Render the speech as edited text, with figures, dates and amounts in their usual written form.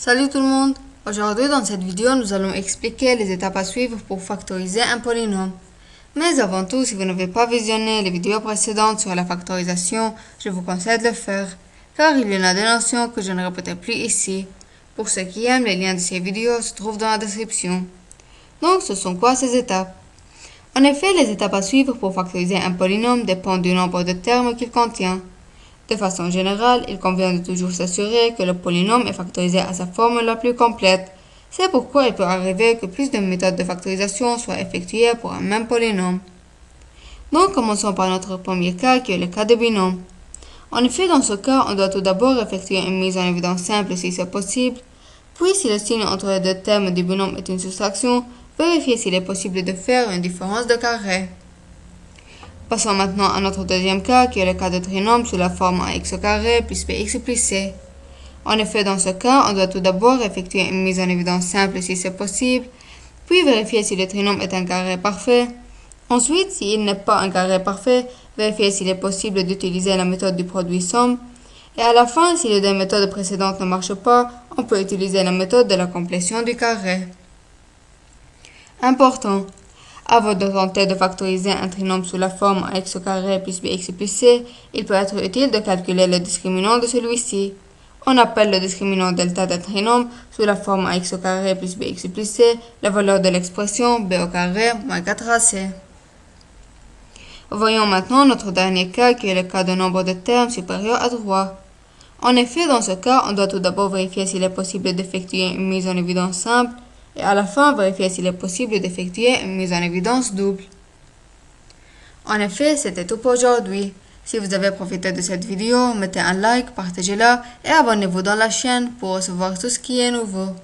Salut tout le monde! Aujourd'hui dans cette vidéo nous allons expliquer les étapes à suivre pour factoriser un polynôme. Mais avant tout, si vous n'avez pas visionné les vidéos précédentes sur la factorisation, je vous conseille de le faire, car il y en a des notions que je ne répéterai plus ici. Pour ceux qui aiment, les liens de ces vidéos se trouvent dans la description. Donc ce sont quoi ces étapes? En effet, les étapes à suivre pour factoriser un polynôme dépendent du nombre de termes qu'il contient. De façon générale, il convient de toujours s'assurer que le polynôme est factorisé à sa forme la plus complète. C'est pourquoi il peut arriver que plus de méthodes de factorisation soient effectuées pour un même polynôme. Donc, commençons par notre premier cas qui est le cas de binôme. En effet, dans ce cas, on doit tout d'abord effectuer une mise en évidence simple si c'est possible, puis si le signe entre les deux termes du binôme est une soustraction, vérifier s'il est possible de faire une différence de carré. Passons maintenant à notre deuxième cas qui est le cas de trinôme sous la forme ax au carré plus bx plus c. En effet, dans ce cas, on doit tout d'abord effectuer une mise en évidence simple si c'est possible, puis vérifier si le trinôme est un carré parfait. Ensuite, s'il n'est pas un carré parfait, vérifier s'il est possible d'utiliser la méthode du produit somme. Et à la fin, si les deux méthodes précédentes ne marchent pas, on peut utiliser la méthode de la complétion du carré. Important. Avant de tenter de factoriser un trinôme sous la forme ax au carré plus bx plus c, il peut être utile de calculer le discriminant de celui-ci. On appelle le discriminant delta d'un trinôme sous la forme ax au carré plus bx plus c la valeur de l'expression b au carré moins 4ac. Voyons maintenant notre dernier cas qui est le cas de nombre de termes supérieur à 3. En effet, dans ce cas, on doit tout d'abord vérifier s'il est possible d'effectuer une mise en évidence simple, et à la fin vérifier s'il est possible d'effectuer une mise en évidence double. En effet, c'était tout pour aujourd'hui. Si vous avez profité de cette vidéo, mettez un like, partagez-la et abonnez-vous dans la chaîne pour recevoir tout ce qui est nouveau.